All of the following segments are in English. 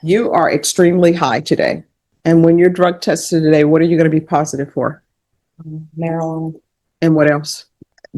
You are extremely high today. And when you're drug tested today, what are you going to be positive for? Marijuana. And what else?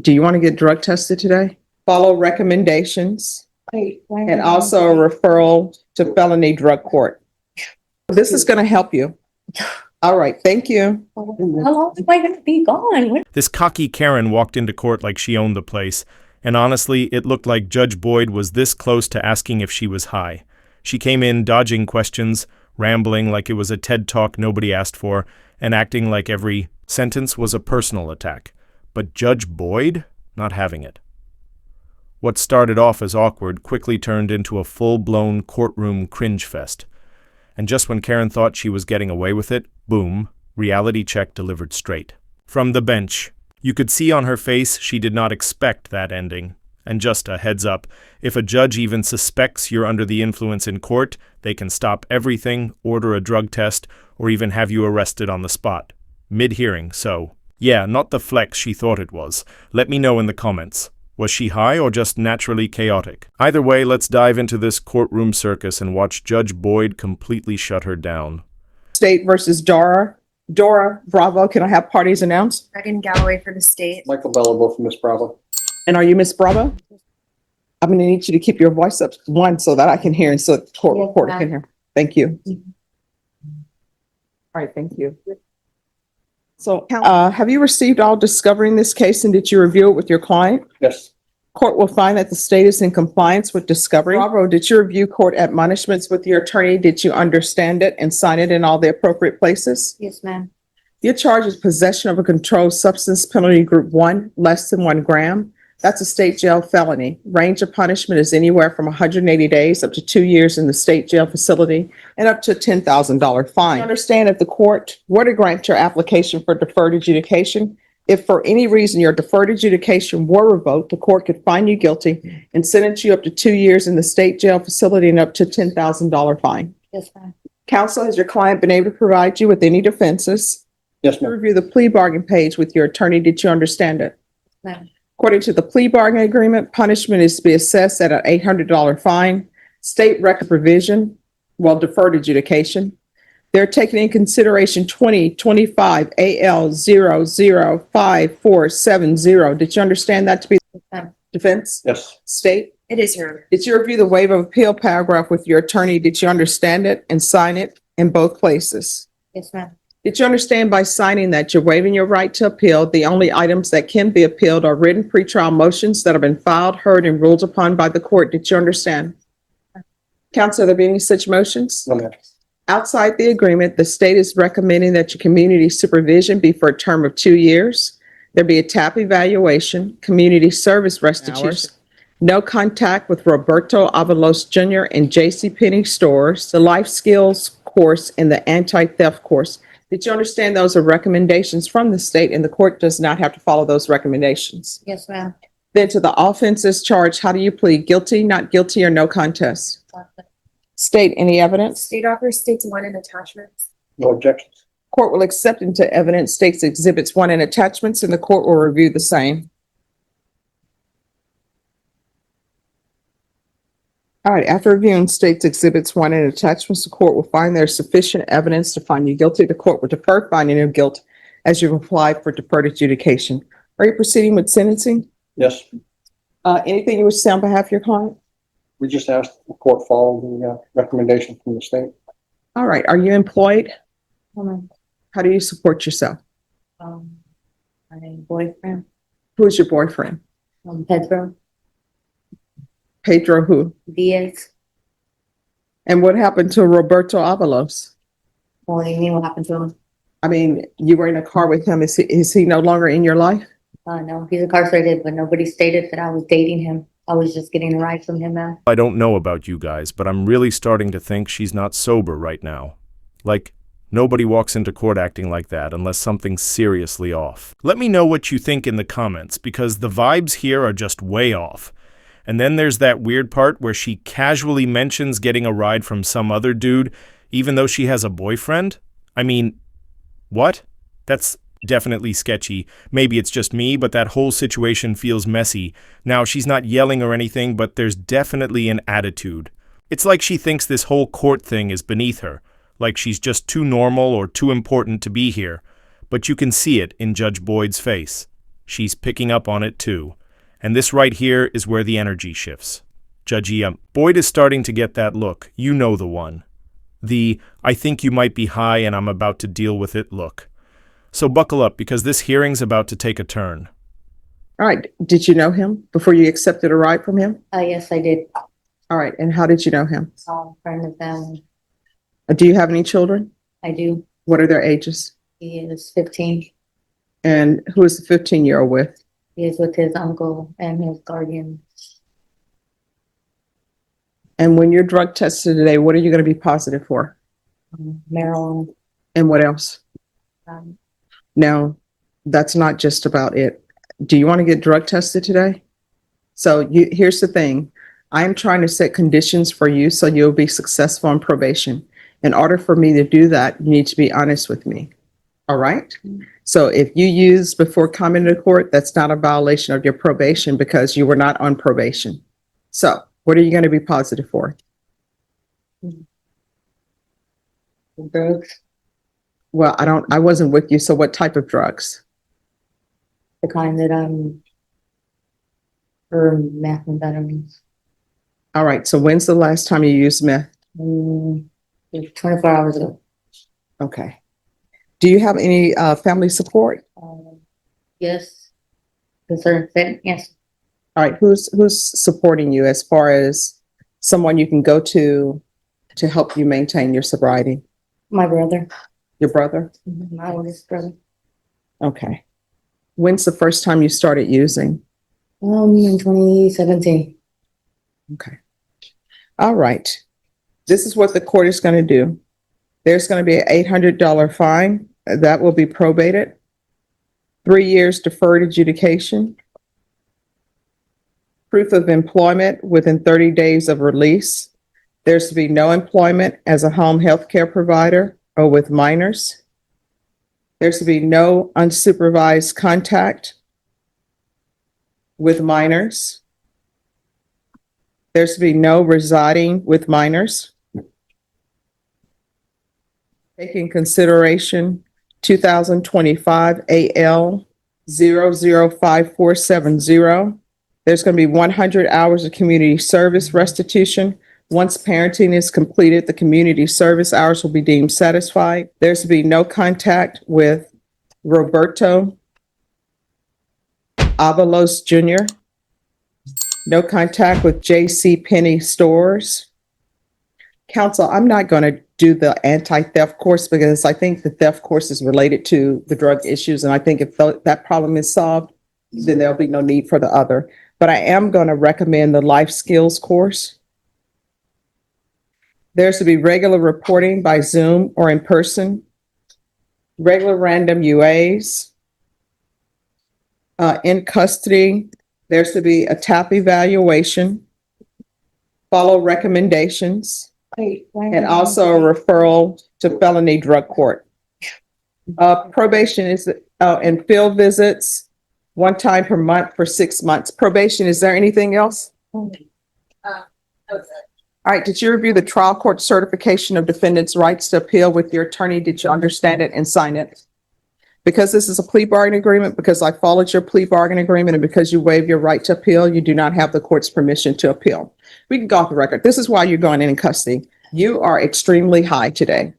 Do you want to get drug tested today? Follow recommendations and also a referral to felony drug court. This is going to help you. All right. Thank you. How long am I going to be gone? This cocky Karen walked into court like she owned the place, and honestly, it looked like Judge Boyd was this close to asking if she was high. She came in dodging questions, rambling like it was a TED Talk nobody asked for, and acting like every sentence was a personal attack. But Judge Boyd? Not having it. What started off as awkward quickly turned into a full-blown courtroom cringe fest. And just when Karen thought she was getting away with it, boom, reality check delivered straight. From the bench, you could see on her face she did not expect that ending. And just a heads up, if a judge even suspects you're under the influence in court, they can stop everything, order a drug test, or even have you arrested on the spot. Mid-hearing, so. Yeah, not the flex she thought it was. Let me know in the comments. Was she high or just naturally chaotic? Either way, let's dive into this courtroom circus and watch Judge Boyd completely shut her down. State versus Dora. Dora Bravo, can I have parties announced? Megan Galloway for the state. Michael Bellable from Miss Bravo. And are you Miss Bravo? I'm going to need you to keep your voice up, one, so that I can hear and so the court Yes, reporter ma'am. can hear. Thank you. All right, thank you. So, have you received all discovery in this case and did you review it with your client? Yes. Court will find that the state is in compliance with discovery. Bravo, did you review court admonishments with your attorney? Did you understand it and sign it in all the appropriate places? Yes, ma'am. Your charge is possession of a controlled substance, penalty group 1, less than 1 gram. That's a state jail felony. Range of punishment is anywhere from 180 days up to 2 years in the state jail facility and up to a $10,000 fine. Understand if the court were to grant your application for deferred adjudication, if for any reason your deferred adjudication were revoked, the court could find you guilty and sentence you up to 2 years in the state jail facility and up to $10,000 fine. Yes, ma'am. Counsel, has your client been able to provide you with any defenses? Yes, To ma'am. review the plea bargain page with your attorney, did you understand it? Ma'am. According to the plea bargain agreement, punishment is to be assessed at an $800 fine. State record provision, deferred adjudication. They're taking in consideration 2025 AL 005470. Did you understand that to be Yes, ma'am. defense? Yes. State? It is her. Did you review the waiver of appeal paragraph with your attorney? Did you understand it and sign it in both places? Yes, ma'am. Did you understand by signing that you're waiving your right to appeal? The only items that can be appealed are written pretrial motions that have been filed, heard, and ruled upon by the court. Did you understand? Counsel, are there be any such motions? No, ma'am. Outside the agreement, the state is recommending that your community supervision be for a term of 2 years. There be a TAP evaluation, community service restitution, no contact with Roberto Avalos Jr. and JCPenney stores, the life skills course, and the anti-theft course. Did you understand those are recommendations from the state and the court does not have to follow those recommendations? Yes, ma'am. Then to the offenses charged, how do you plead? Guilty, not guilty, or no contest? State any evidence? State offers states 1 in attachments. No objections. Court will accept into evidence states exhibits 1 and attachments and the court will review the same. All right, after reviewing states exhibits 1 and attachments, the court will find there's sufficient evidence to find you guilty. The court will defer finding of guilt as you've applied for deferred adjudication. Are you proceeding with sentencing? Yes. Anything you wish to say on behalf of your client? We just asked the court follow the recommendation from the state. All right, are you employed? Woman. How do you support yourself? My boyfriend, Who is your boyfriend? Pedro Pedro who? Diaz. And what happened to Roberto Avalos? What do you mean? What happened to him? I mean, you were in a car with him. Is he no longer in your life? No, he's incarcerated, but nobody stated that I was dating him. I was just getting a ride from him, ma'am. I don't know about you guys, but I'm really starting to think she's not sober right now. Like, nobody walks into court acting like that unless something's seriously off. Let me know what you think in the comments, because the vibes here are just way off. And then there's that weird part where she casually mentions getting a ride from some other dude, even though she has a boyfriend. I mean, what? That's definitely sketchy. Maybe it's just me, but that whole situation feels messy. Now, she's not yelling or anything, but there's definitely an attitude. It's like she thinks this whole court thing is beneath her, like she's just too normal or too important to be here. But you can see it in Judge Boyd's face. She's picking up on it too. And this right here is where the energy shifts. Judge Boyd is starting to get that look. You know the one. The, I think you might be high and I'm about to deal with it look. So buckle up because this hearing's about to take a turn. All right. Did you know him before you accepted a ride from him? Yes, I did. All right. And how did you know him? Friend of family. Do you have any children? I do. What are their ages? He is 15. And who is the 15-year-old with? He is with his uncle and his guardian. And when you're drug tested today, what are you going to be positive for? Marijuana. And what else? Um, Now, that's not just about it. Do you want to get drug tested today? So here's the thing. I'm trying to set conditions for you so you'll be successful on probation. In order for me to do that, you need to be honest with me. All right? So if you use before coming to court, that's not a violation of your probation because you were not on probation. So what are you going to be positive for? drugs. Well, I wasn't with you. So what type of drugs? The kind that for methamphetamines. All right. So when's the last time you used meth? 24 hours ago. Okay. Do you have any family support? Yes. Concerned fit. Yes. All right. Who's supporting you as far as someone you can go to help you maintain your sobriety? My brother. Your brother? My oldest brother. Okay. When's the first time you started using? In 2017. Okay. All right. This is what the court is going to do. There's going to be an $800 fine that will be probated. 3 years deferred adjudication. Proof of employment within 30 days of release. There's to be no employment as a home health care provider or with minors. There's to be no unsupervised contact with minors. There's to be no residing with minors. Take in consideration 2025 AL 005470. There's going to be 100 hours of community service restitution. Once parenting is completed, the community service hours will be deemed satisfied. There's to be no contact with Roberto Avalos Jr., no contact with J.C. Penney stores. Counsel, I'm not going to do the anti-theft course because I think the theft course is related to the drug issues. And I think if that problem is solved, then there'll be no need for the other. But I am going to recommend the life skills course. There's to be regular reporting by Zoom or in person, regular random UAs. In custody, there's to be a TAP evaluation, follow recommendations, and also a referral to felony drug court. Probation is and field visits 1 time per month for 6 months. Probation, is there anything else? All right, did you review the trial court certification of defendant's rights to appeal with your attorney? Did you understand it and sign it? Because this is a plea bargain agreement, because I followed your plea bargain agreement, and because you waive your right to appeal, you do not have the court's permission to appeal. We can go off the record. This is why you're going in custody. You are extremely high today.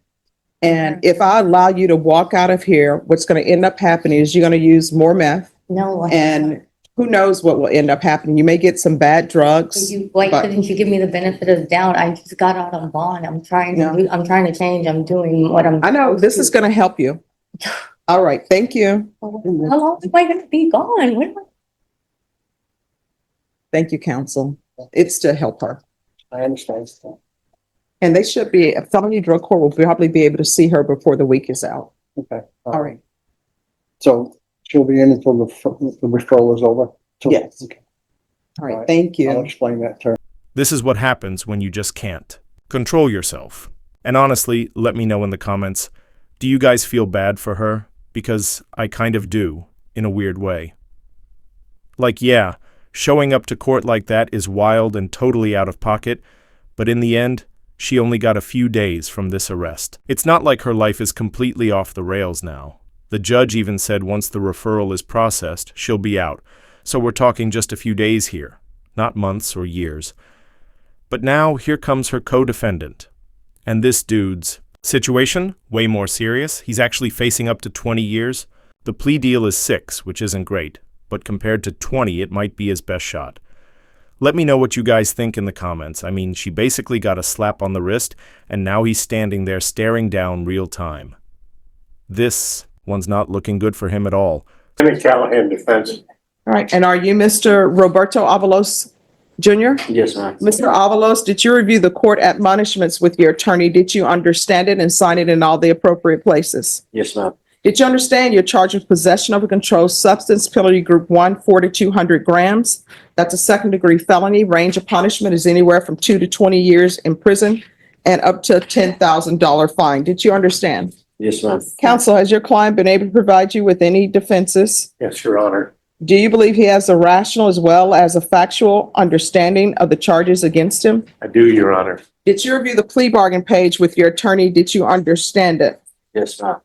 And if I allow you to walk out of here, what's going to end up happening is you're going to use more meth. No. And who knows what will end up happening. You may get some bad drugs. Why but- couldn't you give me the benefit of the doubt? I just got out on bond. I'm trying to change. I'm doing what I'm. I know this is going to help you. All right. Thank you. How long am I gonna be gone? When am I- Thank you, counsel. It's to help her. I understand. And they should be, a felony drug court will probably be able to see her before the week is out. Okay. All right. So she'll be in until the referral is over? Yes. Okay. All right. Thank I'll you. explain that to her. This is what happens when you just can't. Control yourself. And honestly, let me know in the comments, do you guys feel bad for her? Because I kind of do, in a weird way. Like, yeah, showing up to court like that is wild and totally out of pocket, But in the end, she only got a few days from this arrest. It's not like her life is completely off the rails now. The judge even said once the referral is processed, she'll be out. So we're talking just a few days here, not months or years. But now here comes her co-defendant. And this dude's situation, way more serious. He's actually facing up to 20 years. The plea deal is 6, which isn't great, but compared to 20, it might be his best shot. Let me know what you guys think in the comments. I mean, she basically got a slap on the wrist, and now he's standing there staring down real time. This one's not looking good for him at all. Callahan defense. All right, and are you Mr. Roberto Avalos Jr.? Yes, ma'am. Mr. Avalos, did you review the court admonishments with your attorney? Did you understand it and sign it in all the appropriate places? Yes, ma'am. Did you understand you're charged with possession of a controlled substance, penalty group 1, 4 to 200 grams? That's a second-degree felony. Range of punishment is anywhere from 2 to 20 years in prison and up to a $10,000 fine. Did you understand? Yes, ma'am. Counsel, has your client been able to provide you with any defenses? Yes, Your Honor. Do you believe he has a rational as well as a factual understanding of the charges against him? I do, Your Honor. Did you review the plea bargain page with your attorney? Did you understand it? Yes, ma'am.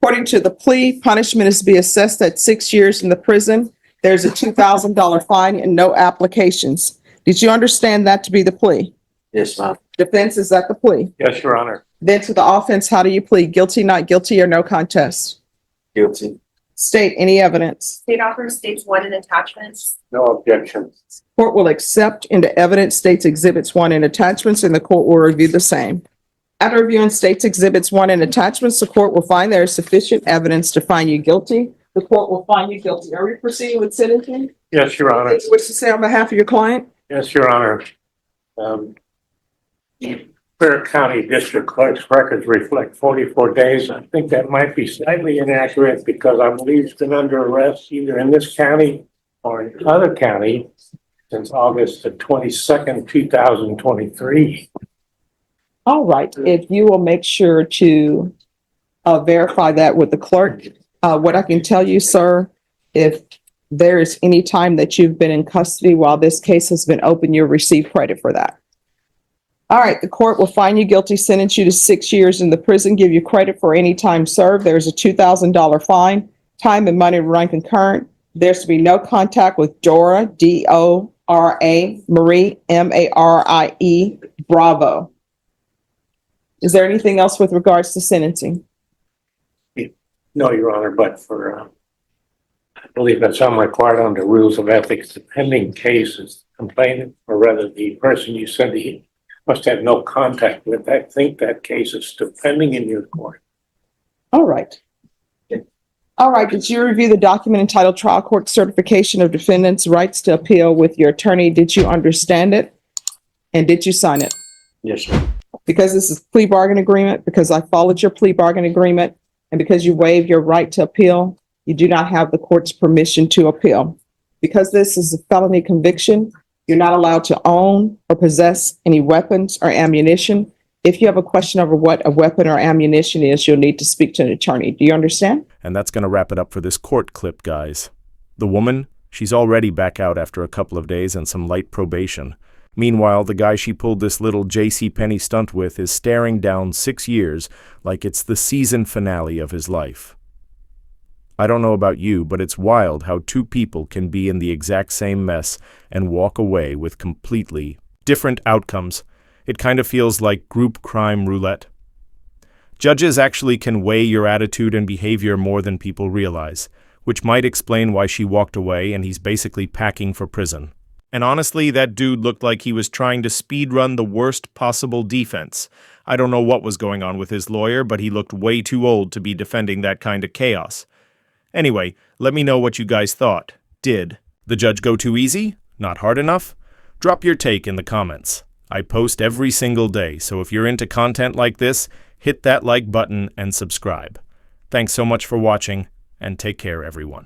According to the plea, punishment is to be assessed at 6 years in the prison. There's a $2,000 fine and no applications. Did you understand that to be the plea? Yes, ma'am. Defense, is that the plea? Yes, Your Honor. Then to the offense, how do you plead? Guilty, not guilty, or no contest? Guilty. State any evidence. State offers states 1 in attachments. No objection. Court will accept into evidence states exhibits 1 and attachments, and the court will review the same. After reviewing states exhibits 1 and attachments, the court will find there is sufficient evidence to find you guilty. The court will find you guilty. Are we proceeding with sentencing? Yes, Your Honor. Anything you wish to say on behalf of your client? Yes, Your Honor. Fair County District Clerk's records reflect 44 days. I think that might be slightly inaccurate because I believe he's been under arrest either in this county or in other county since August the 22nd, 2023. All right, if you will make sure to verify that with the clerk. What I can tell you, sir, if there is any time that you've been in custody while this case has been open, you'll receive credit for that. All right, the court will find you guilty, sentence you to 6 years in the prison, give you credit for any time served. There's a $2,000 fine. Time and money run concurrent. There's to be no contact with Dora, D-O-R-A, Marie, M-A-R-I-E, Bravo. Is there anything else with regards to sentencing? No, Your Honor, but for, I believe that's I'm required under rules of ethics, the pending case is complainant, or rather the person you said he must have no contact with. I think that case is still pending in your court. All right. All right, did you review the document entitled Trial Court Certification of Defendant's Rights to Appeal with your attorney? Did you understand it? And did you sign it? Yes, sir. Because this is plea bargain agreement, because I followed your plea bargain agreement, and because you waived your right to appeal, you do not have the court's permission to appeal. Because this is a felony conviction, you're not allowed to own or possess any weapons or ammunition. If you have a question over what a weapon or ammunition is, you'll need to speak to an attorney. Do you understand? And that's going to wrap it up for this court clip, guys. The woman, she's already back out after a couple of days and some light probation. Meanwhile, the guy she pulled this little JCPenney stunt with is staring down 6 years like it's the season finale of his life. I don't know about you, but it's wild how two people can be in the exact same mess and walk away with completely different outcomes. It kind of feels like group crime roulette. Judges actually can weigh your attitude and behavior more than people realize, which might explain why she walked away and he's basically packing for prison. And honestly, that dude looked like he was trying to speedrun the worst possible defense. I don't know what was going on with his lawyer, but he looked way too old to be defending that kind of chaos. Anyway, let me know what you guys thought. Did the judge go too easy? Not hard enough? Drop your take in the comments. I post every single day, so if you're into content like this, hit that like button and subscribe. Thanks so much for watching, and take care, everyone.